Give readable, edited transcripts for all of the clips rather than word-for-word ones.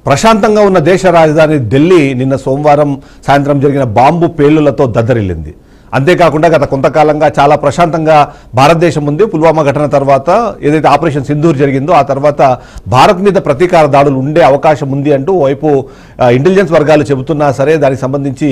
ప్రశాంతంగా ఉన్న దేశ రాజధాని ఢిల్లీ నిన్న సోమవారం సాయంత్రం జరిగిన బాంబు పేలుళ్లతో దద్దరిల్లింది. అంతేకాకుండా గత కొంతకాలంగా చాలా ప్రశాంతంగా భారతదేశం ఉంది. పుల్వామా ఘటన తర్వాత ఏదైతే ఆపరేషన్ సింధూర్ జరిగిందో ఆ తర్వాత భారత్ మీద ప్రతీకార దాడులు ఉండే అవకాశం ఉంది అంటూ వైపు ఇంటెలిజెన్స్ వర్గాలు చెబుతున్నా సరే దానికి సంబంధించి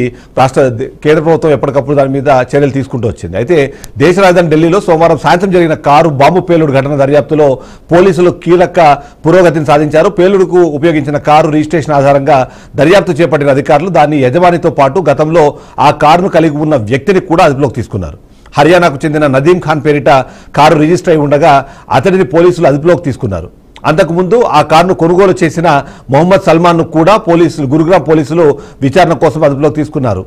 కేంద్ర ప్రభుత్వం ఎప్పటికప్పుడు దాని మీద చర్యలు తీసుకుంటూ వచ్చింది. అయితే దేశ రాజధాని ఢిల్లీలో సోమవారం సాయంత్రం జరిగిన కారు బాంబు పేలుడు ఘటన దర్యాప్తులో పోలీసులు కీలక పురోగతిని సాధించారు. పేలుడుకు ఉపయోగించిన కారు రిజిస్ట్రేషన్ ఆధారంగా దర్యాప్తు చేపట్టిన అధికారులు దాని యజమానితో పాటు గతంలో ఆ కారును కలిగి ఉన్న వ్యక్తిని కూడా అదుపులోకి తీసుకున్నారు. హర్యానాకు చెందిన నదీం ఖాన్ పేరిట కారు రిజిస్టర్ అయి ఉండగా అతడిని పోలీసులు అదుపులోకి తీసుకున్నారు. అంతకుముందు ఆ కారును కొనుగోలు చేసిన మొహమ్మద్ సల్మాన్ను కూడా గురుగ్రామ్ పోలీసులు విచారణ కోసం అదుపులోకి తీసుకున్నారు.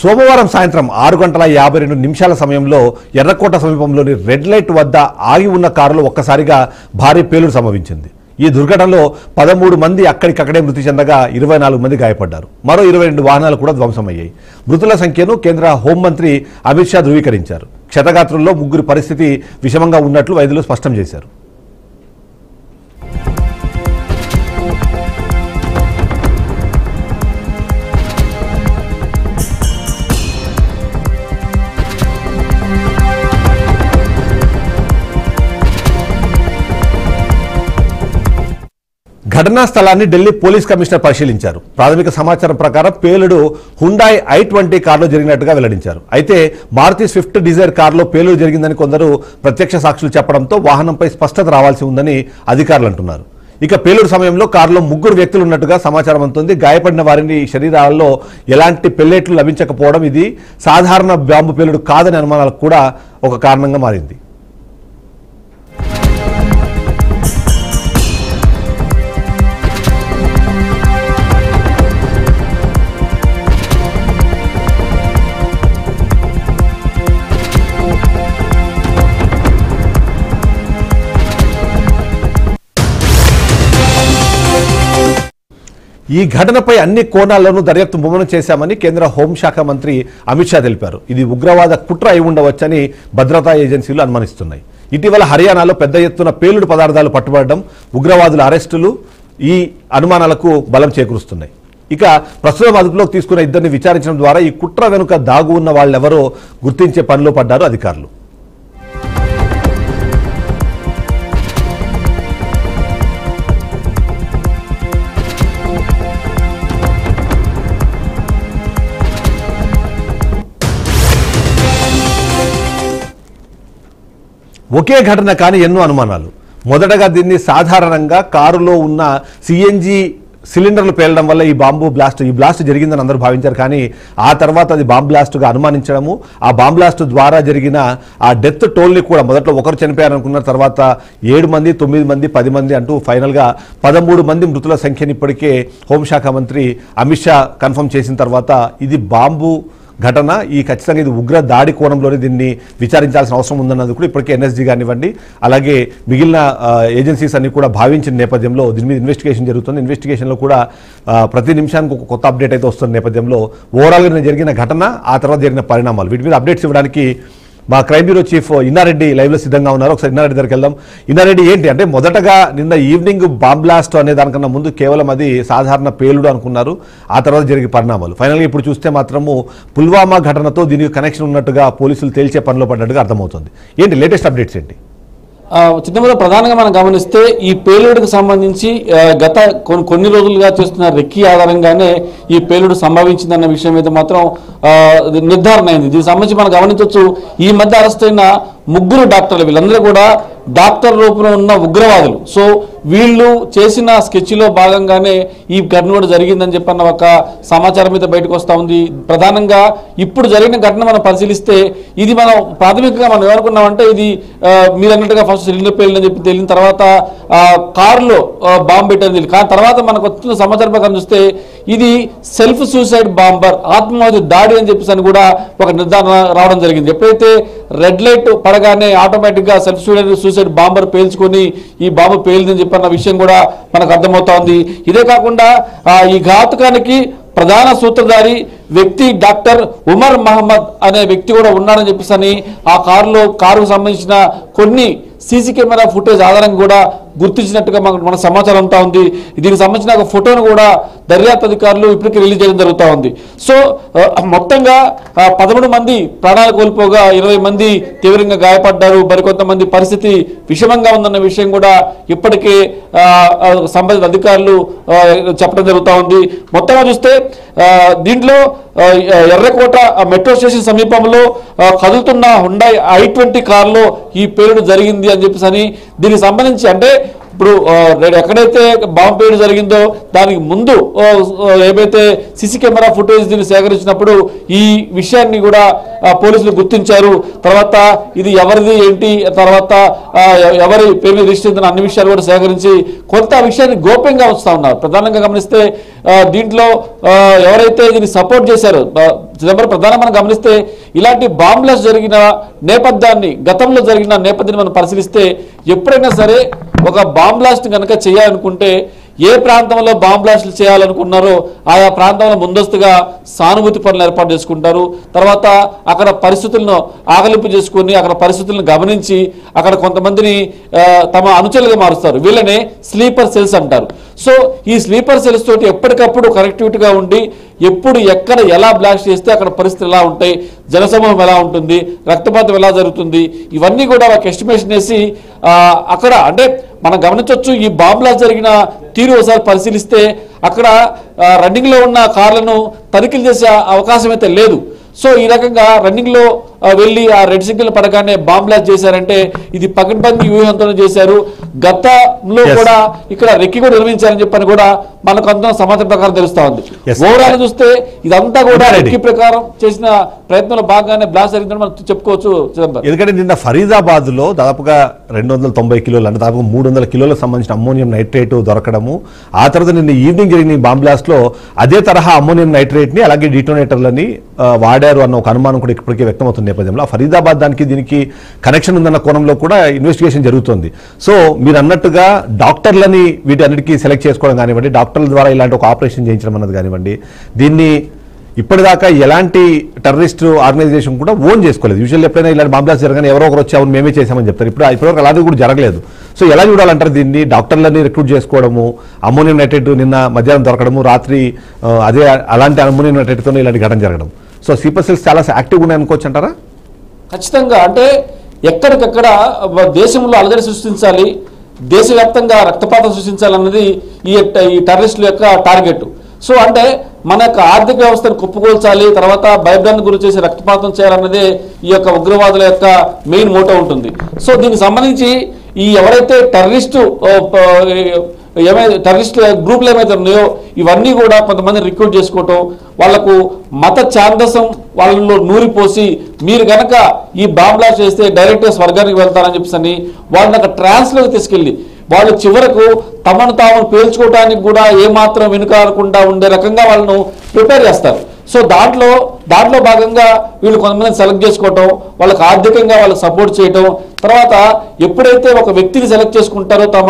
సోమవారం సాయంత్రం 6:52 సమయంలో ఎర్రకోట సమీపంలోని రెడ్ లైట్ వద్ద ఆగి ఉన్న కారులో ఒక్కసారిగా భారీ పేలుడు సంభవించింది. ఈ దుర్ఘటనలో 13 మంది అక్కడికక్కడే మృతి చెందగా 24 మంది గాయపడ్డారు. మరో 22 వాహనాలు కూడా ధ్వంసమయ్యాయి. మృతుల సంఖ్యను కేంద్ర హోంమంత్రి అమిత్ షా ధృవీకరించారు. క్షతగాత్రుల్లో 3 పరిస్థితి విషమంగా ఉన్నట్లు వైద్యులు స్పష్టం చేశారు. ఘటనా స్థలాన్ని ఢిల్లీ పోలీస్ కమిషనర్ పరిశీలించారు. ప్రాథమిక సమాచారం ప్రకారం పేలుడు హుండాయ్ i20 కారులో జరిగినట్టుగా వెల్లడించారు. అయితే మారుతి స్విఫ్ట్ డిజైర్ కారులో పేలుడు జరిగిందని కొందరు ప్రత్యక్ష సాక్షులు చెప్పడంతో వాహనంపై స్పష్టత రావాల్సి ఉందని అధికారులు అంటున్నారు. ఇక పేలుడు సమయంలో కారులో 3 వ్యక్తులు ఉన్నట్టుగా సమాచారం అందుతుంది. గాయపడిన వారిని శరీరాల్లో ఎలాంటి పెల్లెట్లు లభించకపోవడం ఇది సాధారణ బాంబు పేలుడు కాదని అనుమానాలకు కూడా ఒక కారణంగా మారింది. ఈ ఘటనపై అన్ని కోణాల్లోనూ దర్యాప్తు ముమ్మరం చేశామని కేంద్ర హోంశాఖ మంత్రి అమిత్ షా తెలిపారు. ఇది ఉగ్రవాద కుట్ర అయి ఉండవచ్చని భద్రతా ఏజెన్సీలు అనుమానిస్తున్నాయి. ఇటీవల హర్యానాలో పెద్ద ఎత్తున పేలుడు పదార్థాలు పట్టుబడడం, ఉగ్రవాదుల అరెస్టులు ఈ అనుమానాలకు బలం చేకూరుస్తున్నాయి. ఇక ప్రస్తుతం అదుపులోకి తీసుకున్న ఇద్దరిని విచారించడం ద్వారా ఈ కుట్ర వెనుక దాగు ఉన్న వాళ్ళెవరో గుర్తించే పనిలో పడ్డారు అధికారులు. ఒకే ఘటన కానీ ఎన్నో అనుమానాలు. మొదటగా దీన్ని సాధారణంగా కారులో ఉన్న సిఎన్జి సిలిండర్లు పేలడం వల్ల ఈ బ్లాస్ట్ జరిగిందని అందరూ భావించారు. కానీ ఆ తర్వాత అది బాంబ్ బ్లాస్ట్గా అనుమానించడము, ఆ బాంబ్ బ్లాస్ట్ ద్వారా జరిగిన ఆ డెత్ టోల్ని కూడా మొదట్లో ఒకరు చనిపోయారనుకున్న తర్వాత 7 మంది, 9 మంది, 10 మంది అంటూ ఫైనల్గా 13 మంది మృతుల సంఖ్యని ఇప్పటికే హోంశాఖ మంత్రి అమిత్ షా కన్ఫర్మ్ చేసిన తర్వాత ఇది బాంబు ఘటన, ఈ ఖచ్చితంగా ఇది ఉగ్ర దాడి కోణంలోనే దీన్ని విచారించాల్సిన అవసరం ఉందన్నది కూడా ఇప్పటికే ఎన్ఎస్జీ కానివ్వండి అలాగే మిగిలిన ఏజెన్సీస్ అన్ని కూడా భావించిన నేపథ్యంలో దీని మీద ఇన్వెస్టిగేషన్ జరుగుతుంది. ఇన్వెస్టిగేషన్లో కూడా ప్రతి నిమిషానికి ఒక కొత్త అప్డేట్ అయితే వస్తున్న నేపథ్యంలో ఓవరాల్గా జరిగిన ఘటన, ఆ తర్వాత జరిగిన పరిణామాలు, వీటి మీద అప్డేట్స్ ఇవ్వడానికి మా క్రైమ్ బ్యూరో చీఫ్ ఇన్నారెడ్డి లైవ్లో సిద్ధంగా ఉన్నారు. ఒకసారి ఇన్నారెడ్డి దగ్గరికి వెళ్దాం. ఇన్నారెడ్డి, ఏంటి అంటే మొదటగా నిన్న ఈవినింగ్ బాంబ్ బ్లాస్ట్ అనే దానికన్నా ముందు కేవలం అది సాధారణ పేలుడు అనుకున్నారు, ఆ తర్వాత జరిగే పరిణామాలు, ఫైనల్గా ఇప్పుడు చూస్తే మాత్రము పుల్వామా ఘటనతో దీనికి కనెక్షన్ ఉన్నట్టుగా పోలీసులు తేల్చే పనిలో పడ్డట్టుగా అర్థమవుతుంది. ఏంటి లేటెస్ట్ అప్డేట్స్ ఏంటి? చిత్తమూరు ప్రధానంగా మనం గమనిస్తే ఈ పేలుడుకు సంబంధించి గత కొన్ని రోజులుగా చేస్తున్న రెక్కీ ఆధారంగానే ఈ పేలుడు సంభవించిందన్న విషయం మీద మాత్రం నిర్ధారణ అయింది. దీనికి సంబంధించి మనం గమనించవచ్చు, ఈ మధ్య అరెస్ట్ అయిన 3 డాక్టర్లు, వీళ్ళందరూ కూడా డాక్టర్ రూపంలో ఉన్న ఉగ్రవాదులు. సో వీళ్ళు చేసిన స్కెచ్లో భాగంగానే ఈ ఘటన కూడా జరిగిందని చెప్పన్న ఒక సమాచారం మీద బయటకు వస్తూ ఉంది. ప్రధానంగా ఇప్పుడు జరిగిన ఘటన మనం పరిశీలిస్తే ఇది మనం ప్రాథమికంగా మనం ఏమనుకున్నామంటే ఇది మీరు అన్నట్టుగా ఫస్ట్ సిలిండర్ పేలిందని చెప్పి తెలియని తర్వాత కారులో బాంబు పెట్టని తెలియదు. కానీ తర్వాత మనకు వచ్చిన సమాచారం ప్రకారం చూస్తే ఇది సెల్ఫ్ సూసైడ్ బాంబర్, ఆత్మహత్య దాడి అని చెప్పేసి అని కూడా ఒక నిర్ధారణ రావడం జరిగింది. ఎప్పుడైతే రెడ్ లైట్ పడగానే ఆటోమేటిక్గా సెల్ఫ్ సూసైడ్ బాంబర్ పేల్చుకొని ఈ బాంబు పేలిందని చెప్పన్న విషయం కూడా మనకు అర్థమవుతా ఉంది. ఇదే కాకుండా ఈ ఘాతుకానికి ప్రధాన సూత్రధారి వ్యక్తి డాక్టర్ ఉమర్ మహమ్మద్ అనే వ్యక్తి కూడా ఉన్నాడని చెప్పేసి ఆ కారుకు సంబంధించిన కొన్ని సీసీ కెమెరా ఫుటేజ్ ఆధారంగా కూడా గుర్తించినట్టుగా మన సమాచారం అంతా ఉంది. దీనికి సంబంధించిన ఒక ఫోటోను కూడా దర్యాప్తు అధికారులు ఇప్పటికీ రిలీజ్ చేయడం జరుగుతూ ఉంది. సో మొత్తంగా 13 మంది ప్రాణాలు కోల్పోగా 20 మంది తీవ్రంగా గాయపడ్డారు. మరికొంతమంది పరిస్థితి విషమంగా ఉందన్న విషయం కూడా ఇప్పటికే సంబంధిత అధికారులు చెప్పడం జరుగుతూ ఉంది. మొత్తంగా చూస్తే దీంట్లో ఎర్రకోట మెట్రో స్టేషన్ సమీపంలో కదులుతున్న హుండాయ్ i20 కారులో ఈ పేలుడు జరిగింది అని చెప్పేసి దీనికి సంబంధించి అంటే ఇప్పుడు ఎక్కడైతే బాంబు పేలుడు జరిగిందో దానికి ముందు ఏవైతే సీసీ కెమెరా ఫుటేజ్ దీన్ని సేకరించినప్పుడు ఈ విషయాన్ని కూడా పోలీసులు గుర్తించారు. తర్వాత ఇది ఎవరిది ఏంటి, తర్వాత ఎవరి పేరు రిజిస్టర్ అన్ని విషయాలు కూడా సేకరించి కొంత విషయాన్ని గోప్యంగా ఉంచుతా ఉన్నారు. ప్రధానంగా గమనిస్తే దీంట్లో ఎవరైతే దీన్ని సపోర్ట్ చేశారో ప్రధానంగా మనం గమనిస్తే ఇలాంటి బాంబ్ బ్లాస్ట్ జరిగిన నేపథ్యాన్ని గతంలో జరిగిన నేపథ్యాన్ని మనం పరిశీలిస్తే ఎప్పుడైనా సరే ఒక బాంబ్ బ్లాస్ట్ కనుక చేయాలనుకుంటే ఏ ప్రాంతంలో బాంబ్ బ్లాస్ట్లు చేయాలనుకున్నారో ఆయా ప్రాంతంలో ముందస్తుగా సానుభూతి పనులు ఏర్పాటు చేసుకుంటారు. తర్వాత అక్కడ పరిస్థితులను ఆకలింపు చేసుకుని అక్కడ పరిస్థితులను గమనించి అక్కడ కొంతమందిని తమ అనుచరులుగా మారుస్తారు. వీళ్ళనే స్లీపర్ సెల్స్ అంటారు. సో ఈ స్లీపర్ సెల్స్ తోటి ఎప్పటికప్పుడు కనెక్టివిటీగా ఉండి ఎప్పుడు ఎక్కడ ఎలా బ్లాస్ట్ చేస్తే అక్కడ పరిస్థితులు ఎలా ఉంటాయి, జనసమూహం ఎలా ఉంటుంది, రక్తపాతం ఎలా జరుగుతుంది, ఇవన్నీ కూడా ఒక ఎస్టిమేషన్ వేసి అక్కడ అంటే మనం గమనించవచ్చు. ఈ బాంబ్ బ్లాస్ట్ జరిగిన తీరు ఒకసారి పరిశీలిస్తే అక్కడ రన్నింగ్లో ఉన్న కార్లను తనిఖీలు చేసే అవకాశం అయితే లేదు. సో ఈ రకంగా రన్నింగ్లో వెళ్ళి ఆ రెడ్ సిగ్నల్ పడగానే బాంబ్ బ్లాస్ట్ చేశారంటే ఇది పకడ్బందీ వ్యూహంతోనే చేశారు. గతంలో కూడా ఇక్కడ రెక్కి కూడా నిర్వహించారని చెప్పని కూడా మనకు అంత సమాచారం ప్రకారం తెలుస్తా ఉంది. ఓవరాల్ చూస్తే ఇదంతా కూడా రెక్కి ప్రకారం చేసిన ప్రయత్నంలో భాగంగానే బ్లాస్ట్ జరిగిందని మనం చెప్పుకోవచ్చు. ఎందుకంటే నిన్న ఫరీదాబాద్ లో దాదాపుగా 290 కిలోలు అంటే దాదాపు 300 కిలోలకు సంబంధించిన అమ్మోనియం నైట్రేట్ దొరకడము, ఆ తర్వాత నిన్న ఈవినింగ్ జరిగిన బాంబ్ బ్లాస్ట్ లో అదే తరహా అమ్మోనియం నైట్రేట్ ని అలాగే డిటోనేటర్లని వాడారు అన్న ఒక అనుమానం కూడా ఇప్పటికే వ్యక్తమవుతుంది నేపథ్యంలో ఫరీదాబాద్ దానికి దీనికి కనెక్షన్ ఉందన్న కోణంలో కూడా ఇన్వెస్టిగేషన్ జరుగుతుంది. సో మీరు అన్నట్టుగా డాక్టర్లని వీటి అన్నిటికీ సెలెక్ట్ చేసుకోవడం కానివ్వండి, డాక్టర్ల ద్వారా ఇలాంటి ఒక ఆపరేషన్ చేయించడం అన్నది కానివ్వండి, దీన్ని ఇప్పటిదాకా ఎలాంటి టెర్రరిస్ట్ ఆర్గనైజేషన్ కూడా ఓన్ చేసుకోలేదు. యూజువల్ ఎప్పుడైనా ఇలాంటి బాంబ్ బ్లాస్ట్ జరగానే ఎవరో ఒకరు వచ్చి అవును మేమే చేశామని చెప్తారు. ఇప్పటివరకు అలాంటి కూడా జరగలేదు. సో ఎలా చూడాలంటారు దీన్ని? డాక్టర్లని రిక్రూట్ చేసుకోవడము, అమ్మోనియం నైట్రేట్ నిన్న మధ్యాహ్నం దొరకడము, రాత్రి అదే అలాంటి అమ్మోనియం నైట్రేట్తో ఇలాంటి ఘటన జరగడం. సో స్లీపర్ సెల్స్ చాలా యాక్టివ్గా ఉన్నాయి అనుకోవచ్చు అంటారా? ఖచ్చితంగా. అంటే ఎక్కడికక్కడ దేశంలో అలజడి సృష్టించాలి, దేశవ్యాప్తంగా రక్తపాతం సృష్టించాలన్నది ఈ టెర్రరిస్టుల యొక్క టార్గెట్. సో అంటే మన యొక్క ఆర్థిక వ్యవస్థను కుప్పకూల్చాలి, తర్వాత భయభ్రాంతి గురి చేసి రక్తపాతం చేయాలన్నదే ఈ యొక్క ఉగ్రవాదుల యొక్క మెయిన్ మోటో ఉంటుంది. సో దీనికి సంబంధించి ఈ ఎవరైతే టెర్రరిస్టు టెర్రరిస్ట్ గ్రూపులు ఏమైతే ఉన్నాయో ఇవన్నీ కూడా కొంతమంది రిక్రూట్ చేసుకోవటం, వాళ్లకు మత ఛాందసం వాళ్ళలో నూరిపోసి మీరు కనుక ఈ బాంబ్ బ్లాస్ట్ చేస్తే డైరెక్ట్గా స్వర్గానికి వెళ్తారని చెప్పేసి వాళ్ళని అక్కడ ట్రాన్స్లోకి తీసుకెళ్ళి వాళ్ళు చివరకు తమను తాము పేల్చుకోవడానికి కూడా ఏమాత్రం వెనుకాడకుండా ఉండే రకంగా వాళ్ళను ప్రిపేర్ చేస్తారు. సో దాంట్లో భాగంగా వీళ్ళు కొంతమందిని సెలెక్ట్ చేసుకోవటం, వాళ్ళకి ఆర్థికంగా వాళ్ళకి సపోర్ట్ చేయటం, తర్వాత ఎప్పుడైతే ఒక వ్యక్తిని సెలెక్ట్ చేసుకుంటారో తమ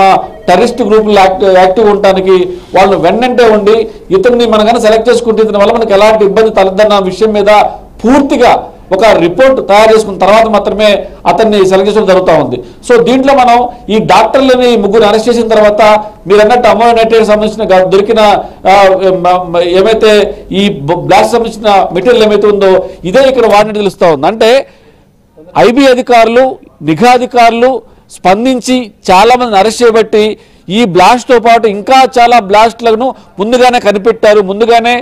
టెర్రరిస్ట్ గ్రూపులు యాక్టివ్ ఉండటానికి వాళ్ళని వెన్నంటే ఉండి ఇతన్ని మనం కానీ సెలెక్ట్ చేసుకుంటే ఇతని వల్ల మనకి ఎలాంటి ఇబ్బంది తలదన్న విషయం మీద పూర్తిగా ఒక రిపోర్ట్ తయారు చేసుకున్న తర్వాత మాత్రమే అతన్ని సెలెక్ట్ చేయడం జరుగుతూ ఉంది. సో దీంట్లో మనం ఈ డాక్టర్లని ముగ్గురు అరెస్ట్ చేసిన తర్వాత మీరు అన్నట్టు అమ్మోనియం నైట్రేట్ సంబంధించిన దొరికిన ఏమైతే ఈ బ్లాస్ట్ సంబంధించిన మెటీరియల్ ఏమైతే ఉందో ఇదే ఇక్కడ వాడిని తెలుస్తూ ఉంది. అంటే ఐబీ అధికారులు, నిఘా అధికారులు స్పందించి చాలా మందిని అరెస్ట్ చేయబట్టి ఈ బ్లాస్ట్తో పాటు ఇంకా చాలా బ్లాస్ట్లను ముందుగానే కనిపెట్టారు, ముందుగానే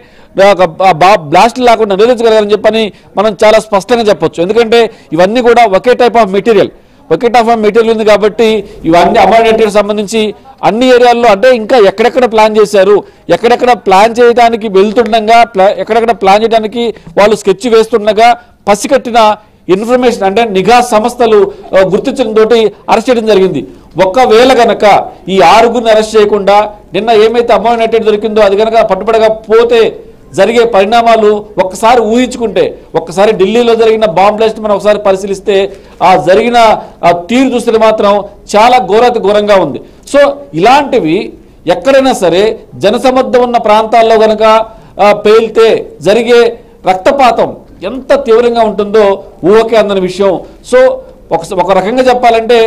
బ్లాస్ట్ లేకుండా నిరోధించగలగాలని చెప్పని మనం చాలా స్పష్టంగా చెప్పొచ్చు. ఎందుకంటే ఇవన్నీ కూడా ఒకే టైప్ ఆఫ్ మెటీరియల్ ఉంది కాబట్టి ఇవన్నీ అమ్మోనియం నైట్రేట్ సంబంధించి అన్ని ఏరియాల్లో అంటే ఇంకా ఎక్కడెక్కడ ప్లాన్ చేశారు, ఎక్కడెక్కడ ప్లాన్ చేయడానికి వెళ్తుండగా ఎక్కడెక్కడ ప్లాన్ చేయడానికి వాళ్ళు స్కెచ్ వేస్తుండగా పసిగట్టిన ఇన్ఫర్మేషన్ అంటే నిఘా సంస్థలు గుర్తించడంతో అరెస్ట్ చేయడం జరిగింది. ఒకవేళ గనక ఈ 6గురిని అరెస్ట్ చేయకుండా నిన్న ఏమైతే అమ్మోనియం నైట్రేట్ దొరికిందో అది కనుక పట్టుబడగా పోతే జరిగే పరిణామాలు ఒక్కసారి ఊహించుకుంటే, ఒక్కసారి ఢిల్లీలో జరిగిన బాంబ్ బ్లాస్ట్ మనం ఒకసారి పరిశీలిస్తే ఆ జరిగిన తీరు చూస్తే మాత్రం చాలా ఘోరంగా ఉంది. సో ఇలాంటివి ఎక్కడైనా సరే జనసమ్మర్దం ఉన్న ప్రాంతాల్లో కనుక పేలితే జరిగే రక్తపాతం ఎంత తీవ్రంగా ఉంటుందో ఊహకే అందని విషయం. సో ఒక రకంగా చెప్పాలంటే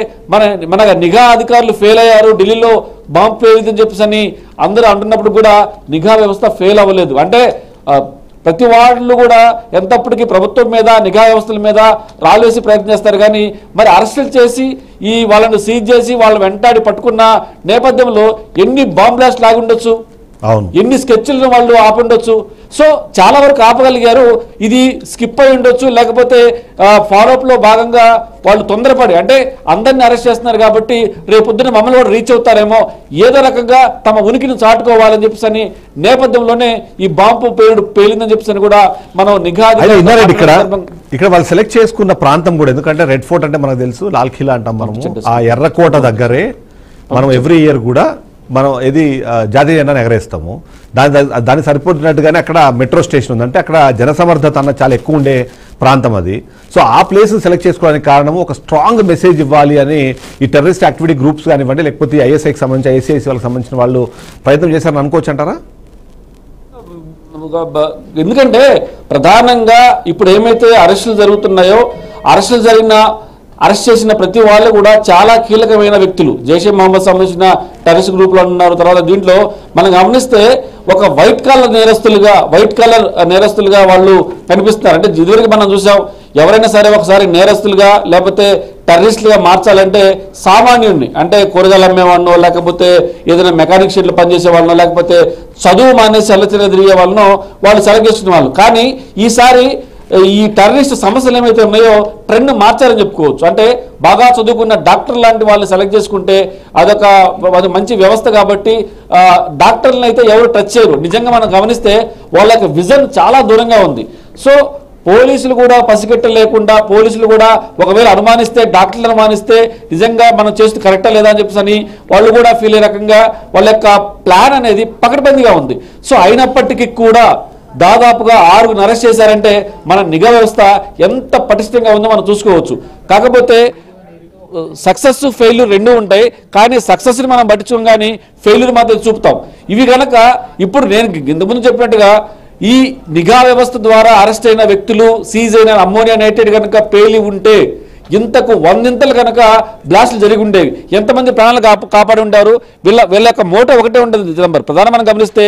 మన నిఘా అధికారులు ఫెయిల్ అయ్యారు, ఢిల్లీలో బాంబు పేలిందని చెప్పేసి అని అందరూ అంటున్నప్పుడు కూడా నిఘా వ్యవస్థ ఫెయిల్ అవ్వలేదు. అంటే ప్రతి వాళ్ళు కూడా ఎంతప్పటికీ ప్రభుత్వం మీద నిఘా వ్యవస్థల మీద రాళ్ళు వేసి ప్రయత్నం చేస్తారు, కానీ మరి అరెస్టులు చేసి వాళ్ళని సీజ్ చేసి వాళ్ళు వెంటాడి పట్టుకున్న నేపథ్యంలో ఎన్ని బాంబ్ బ్లాస్ట్ లాగి ఉండొచ్చు, ఎన్ని స్కెచ్లను వాళ్ళు ఆపుండొచ్చు. సో చాలా వరకు ఆపగలిగారు. ఇది స్కిప్ అయి ఉండొచ్చు, లేకపోతే ఫాలోఅప్ లో భాగంగా వాళ్ళు తొందరపడి, అంటే అందరినీ అరెస్ట్ చేస్తున్నారు కాబట్టి రేపొద్దున మమ్మల్ని కూడా రీచ్ అవుతారేమో, ఏదో రకంగా తమ ఉనికిని చాటుకోవాలని చెప్పేసి నేపథ్యంలోనే ఈ బాంబు పేలిందని చెప్పేసి కూడా మనం నిఘా ఇక్కడ వాళ్ళు సెలెక్ట్ చేసుకున్న ప్రాంతం కూడా, ఎందుకంటే రెడ్ ఫోర్ట్ అంటే మనకు తెలుసు, లాల్ ఖిలా అంటాం మనము, ఆ ఎర్రకోట దగ్గరే మనం ఎవ్రీ ఇయర్ కూడా మనం ఇది జాతీయ జెండాను ఎగరేస్తాము. దానికి సరిపోతున్నట్టుగానే అక్కడ మెట్రో స్టేషన్ ఉంది, అంటే అక్కడ జనసమర్థత అన్న చాలా ఎక్కువ ఉండే ప్రాంతం అది. సో ఆ ప్లేస్ సెలెక్ట్ చేసుకోవడానికి కారణము ఒక స్ట్రాంగ్ మెసేజ్ ఇవ్వాలి అని ఈ టెర్రరిస్ట్ యాక్టివిటీ గ్రూప్స్ కానివ్వండి, లేకపోతే ఐఎస్ఐకి సంబంధించి ఐఎస్ఐసి వాళ్ళకి సంబంధించిన వాళ్ళు ప్రయత్నం చేశారని అనుకోవచ్చు అంటారా? ఎందుకంటే ప్రధానంగా ఇప్పుడు ఏమైతే అరెస్టులు జరుగుతున్నాయో, అరెస్ట్ చేసిన ప్రతి వాళ్ళు కూడా చాలా కీలకమైన వ్యక్తులు. జైషే మహమ్మద్ సంబంధించిన టెర్రరిస్ట్ గ్రూప్లో ఉన్నారు. తర్వాత దీంట్లో మనం గమనిస్తే ఒక వైట్ కలర్ నేరస్తులుగా వాళ్ళు కనిపిస్తున్నారు. అంటే ఇదివరకు మనం చూసాం, ఎవరైనా సరే ఒకసారి నేరస్తులుగా లేకపోతే టెర్రరిస్టులుగా మార్చాలంటే సామాన్యుడిని, అంటే కూరగాయలు అమ్మేవాళ్ళనో, లేకపోతే ఏదైనా మెకానిక్ షెడ్లు పనిచేసే వాళ్ళనో, లేకపోతే చదువు మానేసి అల్లచిన్న తిరిగే వాళ్ళనో వాళ్ళు సెలెక్ట్ చేసుకునే వాళ్ళు. కానీ ఈసారి ఈ టెర్రరిస్ట్ సమస్యలు ఏమైతే ఉన్నాయో ట్రెండ్ మార్చారని చెప్పుకోవచ్చు. అంటే బాగా చదువుకున్న డాక్టర్ లాంటి వాళ్ళు సెలెక్ట్ చేసుకుంటే అది మంచి వ్యవస్థ కాబట్టి డాక్టర్లను అయితే ఎవరు టచ్ చేయరు. నిజంగా మనం గమనిస్తే వాళ్ళ యొక్క విజన్ చాలా దూరంగా ఉంది. సో పోలీసులు కూడా పసిగట్ట లేకుండా, పోలీసులు కూడా ఒకవేళ అనుమానిస్తే, డాక్టర్లు అనుమానిస్తే నిజంగా మనం చేస్తే కరెక్టా లేదా అని చెప్పేసి వాళ్ళు కూడా ఫీల్ అయ్యే రకంగా వాళ్ళ యొక్క ప్లాన్ అనేది పకడ్బందీగా ఉంది. సో అయినప్పటికీ కూడా దాదాపుగా 6 అరెస్ట్ చేశారంటే మన నిఘా వ్యవస్థ ఎంత పటిష్టంగా ఉందో మనం చూసుకోవచ్చు. కాకపోతే సక్సెస్ ఫెయిల్యూర్ రెండూ ఉంటాయి, కానీ సక్సెస్ని మనం పట్టించుకోం, కానీ ఫెయిల్యూర్ మాత్రం చూపుతాం. ఇవి కనుక ఇప్పుడు నేను ఇంతకుముందు చెప్పినట్టుగా ఈ నిఘా వ్యవస్థ ద్వారా అరెస్ట్ అయిన వ్యక్తులు, సీజ్ అయిన అమ్మోనియా నైట్రేట్ కనుక పేలి ఉంటే ఇంతకు 100 కనుక బ్లాస్టులు జరిగి ఉండేవి. ఎంతమంది ప్రాణాలు కాపాడి ఉంటారు. వీళ్ళ యొక్క మోటో ఒకటే ఉంటుంది చిదంబరం. ప్రధానంగా మనం గమనిస్తే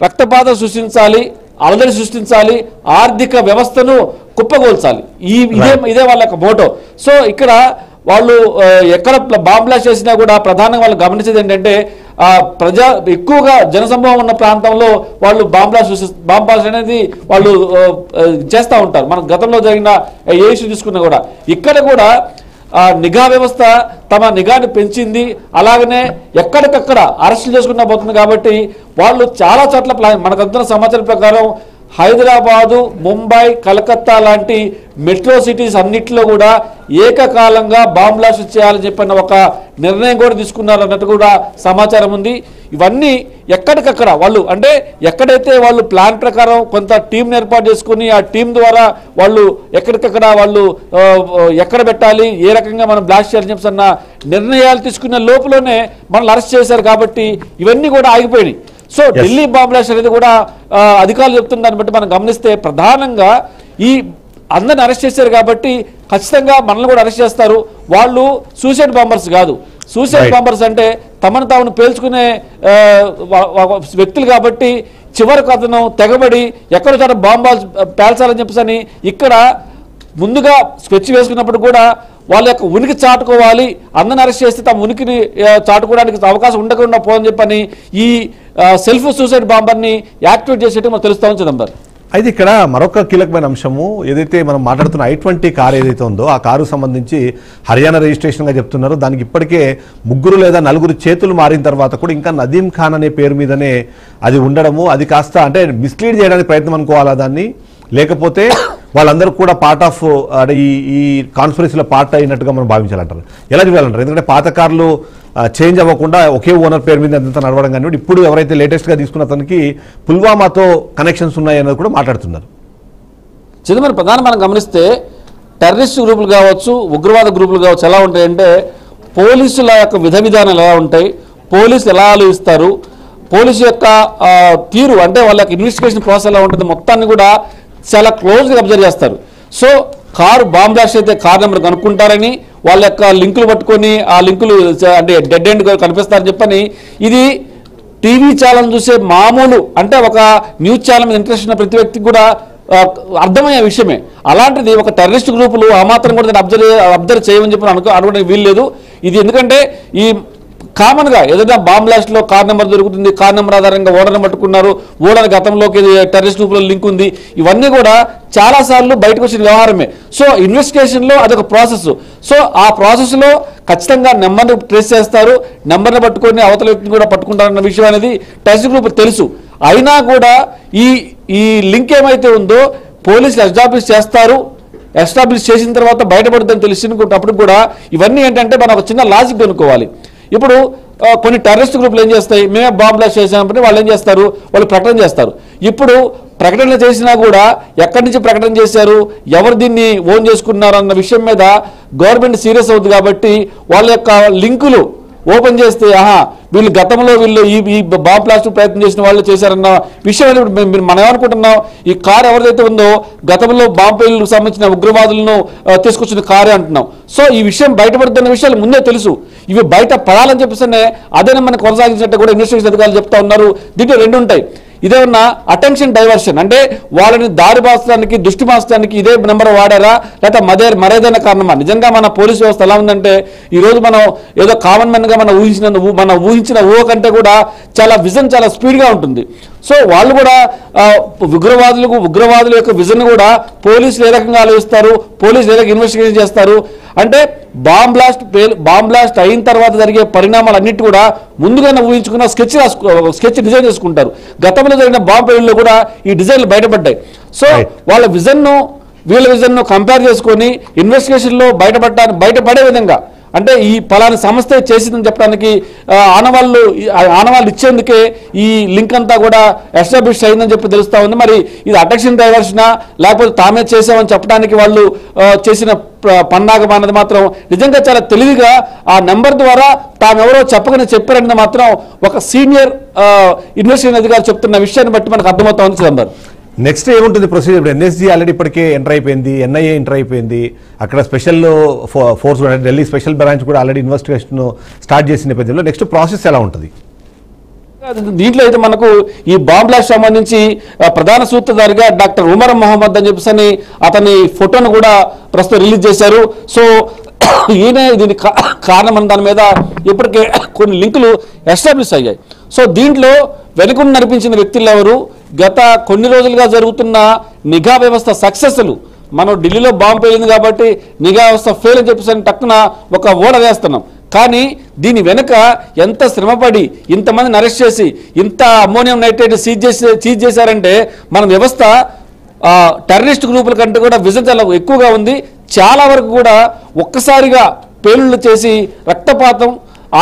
రక్తపాతం సృష్టించాలి, అలజడి సృష్టించాలి, ఆర్థిక వ్యవస్థను కుప్పగోల్చాలి. ఇదే వాళ్ళ యొక్క మోటో. సో ఇక్కడ వాళ్ళు ఎక్కడ బాంబ్ బ్లాస్ట్ చేసినా కూడా ప్రధానంగా వాళ్ళు గమనించేది ఏంటంటే ఎక్కువగా జనసమూహం ఉన్న ప్రాంతంలో వాళ్ళు బాంబ్ బ్లాస్ట్ అనేది వాళ్ళు చేస్తూ ఉంటారు. మన గతంలో జరిగిన ఏ ఇష్యూ తీసుకున్నా కూడా ఇక్కడ కూడా నిఘా వ్యవస్థ తమ నిఘాని పెంచింది. అలాగనే ఎక్కడికక్కడ అరెస్టులు చేసుకున్నా పోతుంది కాబట్టి వాళ్ళు చాలా చోట్ల మనకు అందుతున్న సమాచారం ప్రకారం హైదరాబాదు, ముంబై, కలకత్తా లాంటి మెట్రో సిటీస్ అన్నింటిలో కూడా ఏకకాలంగా బాంబ్ బ్లాస్ట్ చేయాలని చెప్పిన ఒక నిర్ణయం కూడా తీసుకున్నారు అన్నట్టు కూడా సమాచారం ఉంది. ఇవన్నీ ఎక్కడికక్కడ వాళ్ళు, అంటే ఎక్కడైతే వాళ్ళు ప్లాన్ ప్రకారం కొంత టీంని ఏర్పాటు చేసుకుని ఆ టీం ద్వారా వాళ్ళు ఎక్కడికక్కడ వాళ్ళు ఎక్కడ పెట్టాలి, ఏ రకంగా మనం బ్లాస్ట్ చేయాలని చెప్పిన నిర్ణయాలు తీసుకునే లోపలనే మనల్ని అరెస్ట్ చేశారు. కాబట్టి ఇవన్నీ కూడా ఆగిపోయినాయి. సో ఢిల్లీ బాంబ్ బ్లాస్ట్ అనేది కూడా అధికారులు చెప్తున్న దాన్ని బట్టి మనం గమనిస్తే ప్రధానంగా ఈ అందరిని అరెస్ట్ చేశారు కాబట్టి ఖచ్చితంగా మనల్ని కూడా అరెస్ట్ చేస్తారు. వాళ్ళు సూసైడ్ బాంబర్స్ కాదు. సూసైడ్ బాంబర్స్ అంటే తమను తాను పేల్చుకునే వ్యక్తులు కాబట్టి చివరకు అతను తెగబడి ఎక్కడో చోట బాంబాలు పేల్చాలని చెప్పేసి ఇక్కడ ముందుగా స్కెచ్ వేసుకున్నప్పుడు కూడా వాళ్ళ యొక్క ఉనికి చాటుకోవాలి, అందరిని అరెస్ట్ చేస్తే తమ ఉనికిని చాటుకోవడానికి అవకాశం ఉండకుండా పోదని చెప్పని ఈ సెల్ఫ్ సూసైడ్ బాంబర్ని యాక్టివేట్ చేసేట్టు మనకు తెలుస్తా ఉంది చిదంబరం. అయితే ఇక్కడ మరొక కీలకమైన అంశము, ఏదైతే మనం మాట్లాడుతున్న i20 కారు ఏదైతే ఉందో ఆ కారు సంబంధించి హర్యానా రిజిస్ట్రేషన్గా చెప్తున్నారు. దానికి ఇప్పటికే 3 లేదా 4 చేతులు మారిన తర్వాత కూడా ఇంకా నదీం ఖాన్ అనే పేరు మీదనే అది ఉండడము, అది కాస్త అంటే మిస్లీడ్ చేయడానికి ప్రయత్నం అనుకోవాలా దాన్ని, లేకపోతే వాళ్ళందరూ కూడా పార్ట్ ఆఫ్ ఈ కాన్స్పిరసీలో పార్ట్ అయినట్టుగా మనం భావించాలంటారు. ఎలా చూడాలంటారు? ఎందుకంటే పాత కార్లు చేంజ్ అవ్వకుండా ఒకే ఓనర్ పేరు మీద ఎంత నడవడం కానీ ఇప్పుడు ఎవరైతే లేటెస్ట్గా తీసుకున్న అతనికి పుల్వామాతో కనెక్షన్స్ ఉన్నాయన్నది కూడా మాట్లాడుతున్నారు. చిదంబరం ప్రధానం మనం గమనిస్తే టెర్రరిస్ట్ గ్రూపులు కావచ్చు, ఉగ్రవాద గ్రూపులు కావచ్చు ఎలా ఉంటాయంటే పోలీసుల యొక్క విధానాలు ఎలా ఉంటాయి, పోలీసులు ఎలా ఆలోచిస్తారు, పోలీసు యొక్క తీరు అంటే వాళ్ళ యొక్క ఇన్వెస్టిగేషన్ ప్రాసెస్ ఎలా ఉంటుంది మొత్తాన్ని కూడా చాలా క్లోజ్గా అబ్జర్వ్ చేస్తారు. సో కారు బాంబ్ బ్లాస్ట్ అయితే కార్ నెంబర్ కనుక్కుంటారని వాళ్ళ యొక్క లింకులు పట్టుకొని ఆ లింకులు అంటే డెడ్ ఎండ్ కనిపిస్తారని చెప్పని ఇది టీవీ ఛానల్ చూసే మామూలు అంటే ఒక న్యూస్ ఛానల్ మీద ఇంట్రెస్ట్ ఉన్న ప్రతి వ్యక్తికి కూడా అర్థమయ్యే విషయమే. అలాంటిది ఒక టెర్రరిస్ట్ గ్రూపులు ఆ మాత్రం కూడా అబ్జర్వ్ చేయమని చెప్పి అనుకోవడానికి వీలు లేదు. ఇది ఎందుకంటే ఈ కామన్గా ఏదైనా బాంబ్ బ్లాస్ట్లో కార్ నెంబర్ దొరుకుతుంది, కార్ నెంబర్ ఆధారంగా ఓడర్ని పట్టుకున్నారు, ఓడర్ గతంలోకి టెర్రరిస్ట్ గ్రూపులో లింక్ ఉంది, ఇవన్నీ కూడా చాలాసార్లు బయటకు వచ్చిన వ్యవహారమే. సో ఇన్వెస్టిగేషన్లో అదొక ప్రాసెస్. సో ఆ ప్రాసెస్లో ఖచ్చితంగా నెంబర్ని ట్రేస్ చేస్తారు, నెంబర్ని పట్టుకొని అవతల వ్యక్తిని కూడా పట్టుకుంటారన్న విషయం అనేది టెర్రరిస్ట్ గ్రూప్ తెలుసు. అయినా కూడా ఈ లింక్ ఏమైతే ఉందో పోలీసులు ఎస్టాబ్లిష్ చేసిన తర్వాత బయటపడుతుందని తెలిసినప్పుడు కూడా ఇవన్నీ ఏంటంటే మనం ఒక చిన్న లాజిక్ అనుకోవాలి. ఇప్పుడు కొన్ని టెర్రరిస్ట్ గ్రూపులు ఏం చేస్తాయి, మేమే బాంబ్ బ్లాస్ట్ చేసామని వాళ్ళు ఏం చేస్తారు, వాళ్ళు ప్రకటన చేస్తారు. ఇప్పుడు ప్రకటన చేసినా కూడా ఎక్కడి నుంచి ప్రకటన చేశారు, ఎవరు దీన్ని ఓన్ చేసుకున్నారు అన్న విషయం మీద గవర్నమెంట్ సీరియస్ అవుతుంది. కాబట్టి వాళ్ళ యొక్క లింకులు ఓపెన్ చేస్తే వీళ్ళు గతంలో ఈ బాంబ్ బ్లాస్ట్ ప్రయత్నం చేసిన వాళ్ళు చేశారన్న విషయం మనం ఏమనుకుంటున్నాం, ఈ కారు ఎవరిదైతే ఉందో గతంలో బాంబ్ పేలుకు సంబంధించిన ఉగ్రవాదులను తీసుకొచ్చిన కారే అంటున్నాం. సో ఈ విషయం బయటపడుతున్న విషయాలు ముందే తెలుసు. ఇవి బయట పడాలని చెప్పేసి అదే మనం కొనసాగించినట్టు కూడా ఇన్వెస్టిగేషన్ అధికారులు చెప్తా ఉన్నారు. దీంట్లో రెండు ఉంటాయి. ఇదేమన్నా అటెన్షన్ డైవర్షన్ అంటే వాళ్ళని దారి మార్చడానికి దృష్టి మార్చడానికి ఇదే నెంబర్ వాడారా లేకపోతే మరేదైనా కారణమా? నిజంగా మన పోలీస్ వ్యవస్థ ఎలా ఉందంటే ఈరోజు మనం ఏదో కామన్ మ్యాన్గా మనం ఊహించిన ఊహ కంటే కూడా చాలా విజన్ చాలా స్పీడ్గా ఉంటుంది. సో వాళ్ళు కూడా ఉగ్రవాదుల యొక్క విజన్ కూడా పోలీసులు ఏ రకంగా ఆలోచిస్తారు, పోలీసులు ఏ రకంగా ఇన్వెస్టిగేషన్ చేస్తారు అంటే బాంబ్ బ్లాస్ట్ అయిన తర్వాత జరిగే పరిణామాలన్నిటి కూడా ముందుగానే ఊహించుకున్న స్కెచ్ డిజైన్ చేసుకుంటారు. గతంలో జరిగిన బాంబ్ పేలుల్లో కూడా ఈ డిజైన్లు బయటపడ్డాయి. సో వాళ్ళ వీళ్ళ విజన్ను కంపేర్ చేసుకొని ఇన్వెస్టిగేషన్లో బయటపడే విధంగా అంటే ఈ పలానా సంస్థ చేసిందని చెప్పడానికి ఆనవాళ్ళు ఇచ్చేందుకే ఈ లింక్ అంతా కూడా ఎస్టాబ్లిష్ అయిందని చెప్పి తెలుస్తా ఉంది. మరి ఇది అటెన్షన్ డైవర్షనా లేకపోతే తామే చేసామని చెప్పడానికి వాళ్ళు చేసిన పన్నాగం అన్నది మాత్రం నిజంగా చాలా తెలివిగా ఆ నెంబర్ ద్వారా తామెవరో చెప్పగానే చెప్పారన్నది మాత్రం ఒక సీనియర్ ఇన్వెస్టిగేషన్ అధికారి చెప్తున్న విషయాన్ని బట్టి మనకు అర్థమవుతా ఉంది. చిదంబరం నెక్స్ట్ ఏముంటుంది ప్రొసీజర్? ఇప్పుడు ఎన్ఎస్జీ ఆల్రెడీ ఇప్పటికే ఎంటర్ అయిపోయింది, ఎన్ఐఏ ఎంటర్ అయిపోయింది, అక్కడ స్పెషల్ ఫోర్స్ కూడా ఢిల్లీ స్పెషల్ బ్రాంచ్ కూడా ఆల్రెడీ ఇన్వెస్టిగేషన్ స్టార్ట్ చేసిన నేపథ్యంలో నెక్స్ట్ ప్రాసెస్ ఎలా ఉంటుంది? దీంట్లో అయితే మనకు ఈ బాంబ్ బ్లాస్ట్ సంబంధించి ప్రధాన సూత్రధారిగా డాక్టర్ ఉమర్ మొహమ్మద్ అని చెప్పేసి అతని ఫోటోను కూడా ప్రస్తుతం రిలీజ్ చేశారు. సో ఈయన దీని కారణం అన్న దాని మీద ఇప్పటికే కొన్ని లింకులు ఎస్టాబ్లిష్ అయ్యాయి. సో దీంట్లో వెనుకను నడిపించిన వ్యక్తులు ఎవరు, గత కొన్ని రోజులుగా జరుగుతున్న నిఘా వ్యవస్థ సక్సెస్లు, మనం ఢిల్లీలో బాంబు పేలింది కాబట్టి నిఘా వ్యవస్థ ఫెయిల్ అని చెప్పేసి టక్కున ఒక ఓడ వేస్తున్నాం. కానీ దీని వెనుక ఎంత శ్రమపడి ఇంతమందిని అరెస్ట్ చేసి ఇంత అమ్మోనియం నైట్రేట్ సీజ్ చేశారంటే మన వ్యవస్థ టెర్రరిస్ట్ గ్రూపుల కంటే కూడా విజన్ చాలా ఎక్కువగా ఉంది. చాలా వరకు కూడా ఒక్కసారిగా పేలుళ్ళు చేసి రక్తపాతం,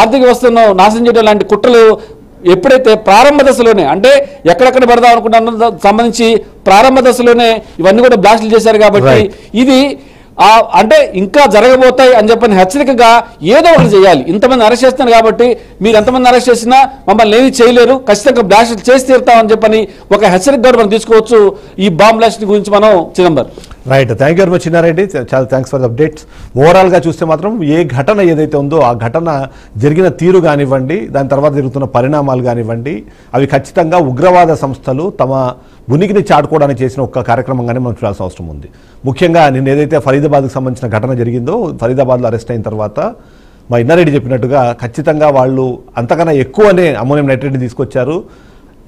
ఆర్థిక వ్యవస్థను నాశనం చేయడం లాంటి కుట్రలు ఎప్పుడైతే ప్రారంభ దశలోనే అంటే ఎక్కడెక్కడ పెడదాం అనుకుంటున్న సంబంధించి ప్రారంభ దశలోనే ఇవన్నీ కూడా బ్లాస్టులు చేశారు. కాబట్టి ఇది అంటే ఇంకా జరగబోతాయి అని చెప్పని హెచ్చరికగా ఏదో ఒకటి చేయాలి. ఇంతమంది అరెస్ట్ చేస్తున్నారు కాబట్టి మీరు ఎంతమంది అరెస్ట్ చేసినా మమ్మల్ని ఏమీ చేయలేరు, ఖచ్చితంగా బ్లాస్ట్ చేసి తీరుతామని చెప్పని ఒక హెచ్చరిక కూడా మనం తీసుకోవచ్చు ఈ బాంబ్ బ్లాస్ట్ గురించి మనం. Chidambaram right, thank you very much Chinna Reddy, చాలా థ్యాంక్స్ ఫర్ ద అప్డేట్స్. ఓవరాల్గా చూస్తే మాత్రం ఏ ఘటన ఏదైతే ఉందో ఆ ఘటన జరిగిన తీరు కానివ్వండి, దాని తర్వాత జరుగుతున్న పరిణామాలు కానివ్వండి, అవి ఖచ్చితంగా ఉగ్రవాద సంస్థలు తమ ఉనికిని చాటుకోవడానికి చేసిన ఒక కార్యక్రమంగానే మనం చూడాల్సిన అవసరం ఉంది. ముఖ్యంగా నిన్న ఏదైతే ఫరీదాబాద్కు సంబంధించిన ఘటన జరిగిందో, ఫరీదాబాద్లో అరెస్ట్ అయిన తర్వాత మా ఇన్నారెడ్డి చెప్పినట్టుగా ఖచ్చితంగా వాళ్ళు అంతకన్నా ఎక్కువనే అమ్మోనియం నైట్రేట్ని తీసుకొచ్చారు.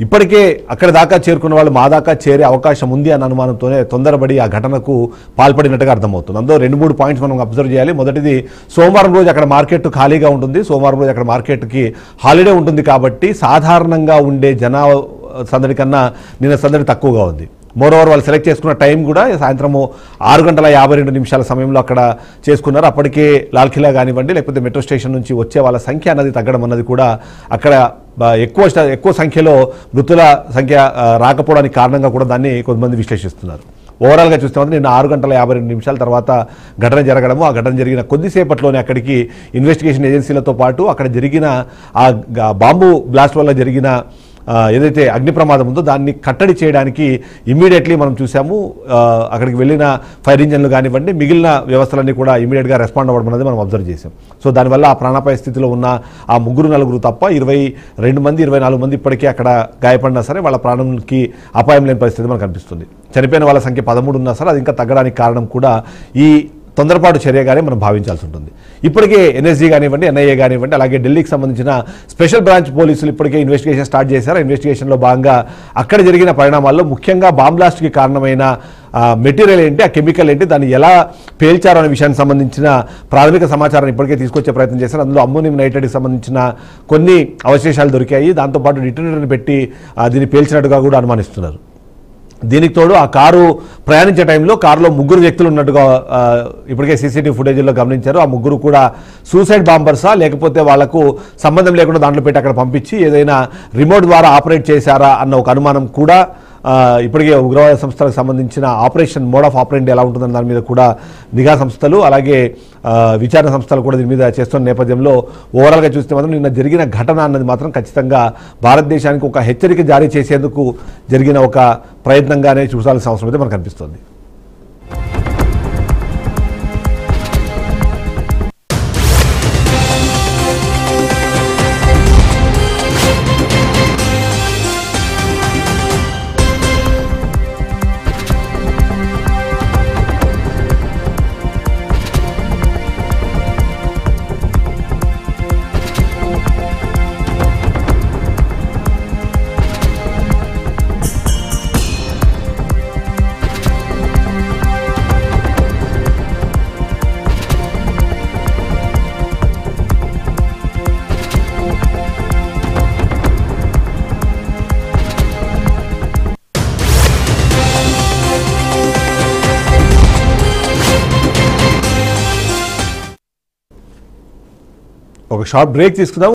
ఇప్పటికే అక్కడ దాకా చేరుకున్న వాళ్ళు మా దాకా చేరే అవకాశం ఉంది అన్న అనుమానంతోనే తొందరపడి ఆ ఘటనకు పాల్పడినట్టుగా అర్థమవుతుంది. అందులో 2-3 పాయింట్స్ మనం అబ్జర్వ్ చేయాలి. మొదటిది, సోమవారం రోజు అక్కడ మార్కెట్ ఖాళీగా ఉంటుంది, సోమవారం రోజు అక్కడ మార్కెట్కి హాలిడే ఉంటుంది కాబట్టి సాధారణంగా ఉండే జనా సందడి కన్నా నిన్న సందడి తక్కువగా ఉంది. మోరోవర్ వాళ్ళు సెలెక్ట్ చేసుకున్న టైం కూడా సాయంత్రము 6:52 సమయంలో అక్కడ చేసుకున్నారు. అప్పటికే లాల్ఖిలా కానివ్వండి లేకపోతే మెట్రో స్టేషన్ నుంచి వచ్చే వాళ్ళ సంఖ్య అన్నది తగ్గడం అన్నది కూడా అక్కడ ఎక్కువ సంఖ్యలో మృతుల సంఖ్య రాకపోవడానికి కారణంగా కూడా దాన్ని కొంతమంది విశ్లేషిస్తున్నారు. ఓవరాల్గా చూస్తే మాత్రం నిన్న 6:52 తర్వాత ఘటన జరగడము, ఆ ఘటన జరిగిన కొద్దిసేపట్లోనే అక్కడికి ఇన్వెస్టిగేషన్ ఏజెన్సీలతో పాటు అక్కడ జరిగిన ఆ బాంబు బ్లాస్ట్ వల్ల జరిగిన ఏదైతే అగ్ని ప్రమాదం ఉందో దాన్ని కట్టడి చేయడానికి ఇమ్మీడియట్లీ మనం చూసాము. అక్కడికి వెళ్ళిన ఫైర్ ఇంజన్లు కానివ్వండి, మిగిలిన వ్యవస్థలన్నీ కూడా ఇమీడియట్గా రెస్పాండ్ అవ్వడం అనేది మనం అబ్జర్వ్ చేసాం. సో దానివల్ల ఆ ప్రాణాపాయ స్థితిలో ఉన్న ఆ 3-4 తప్ప 22 మంది 24 మంది ఇప్పటికీ అక్కడ గాయపడినా సరే వాళ్ళ ప్రాణంకి అపాయం లేని పరిస్థితి మనకు కనిపిస్తుంది. చనిపోయిన వాళ్ళ సంఖ్య 13 ఉన్నా సరే అది ఇంకా తగ్గడానికి కారణం కూడా ఈ తొందరపాటు చర్యగానే మనం భావించాల్సి ఉంటుంది. ఇప్పటికే ఎన్ఎస్జీ కానివ్వండి, ఎన్ఐఏ కానివ్వండి, అలాగే ఢిల్లీకి సంబంధించిన స్పెషల్ బ్రాంచ్ పోలీసులు ఇప్పటికే ఇన్వెస్టిగేషన్ స్టార్ట్ చేశారు. ఇన్వెస్టిగేషన్లో భాగంగా అక్కడ జరిగిన పరిణామాల్లో ముఖ్యంగా బాంబ్ బ్లాస్ట్కి కారణమైన మెటీరియల్ ఏంటి, ఆ కెమికల్ ఏంటి, దాన్ని ఎలా పేల్చారు అనే విషయానికి సంబంధించిన ప్రాథమిక సమాచారాన్ని ఇప్పటికే తీసుకొచ్చే ప్రయత్నం చేశారు. అందులో అమ్మోనియం నైట్రేట్కి సంబంధించిన కొన్ని అవశేషాలు దొరికాయి. దాంతోపాటు డిటోనేటర్ని పెట్టి దీన్ని పేల్చినట్టుగా కూడా అనుమానిస్తున్నారు. దీనికి తోడు ఆ కారు ప్రయాణించే టైంలో కారులో 3 వ్యక్తులు ఉన్నట్టుగా ఇప్పటికే సీసీటీవీ ఫుటేజ్లో గమనించారు. ఆ 3 కూడా సూసైడ్ బాంబర్సా లేకపోతే వాళ్లకు సంబంధం లేకుండా దాంట్లో పెట్టి అక్కడ పంపించి ఏదైనా రిమోట్ ద్వారా ఆపరేట్ చేశారా అన్న ఒక అనుమానం కూడా ఇప్పటికే ఉగ్రవాద సంస్థలకు సంబంధించిన ఆపరేషన్ మోడ్ ఆఫ్ ఆపరేట్ ఎలా ఉంటుందన్న దాని మీద కూడా నిఘా సంస్థలు అలాగే విచారణ సంస్థలు కూడా దీని మీద చేస్తున్న నేపథ్యంలో ఓవరాల్గా చూస్తే మాత్రం నిన్న జరిగిన ఘటన అన్నది మాత్రం ఖచ్చితంగా భారతదేశానికి ఒక హెచ్చరిక జారీ చేసేందుకు జరిగిన ఒక ప్రయత్నంగానే చూడాల్సిన అవసరం అయితే మనకు కనిపిస్తుంది. ఒక షార్ట్ బ్రేక్ తీసుకుందాం.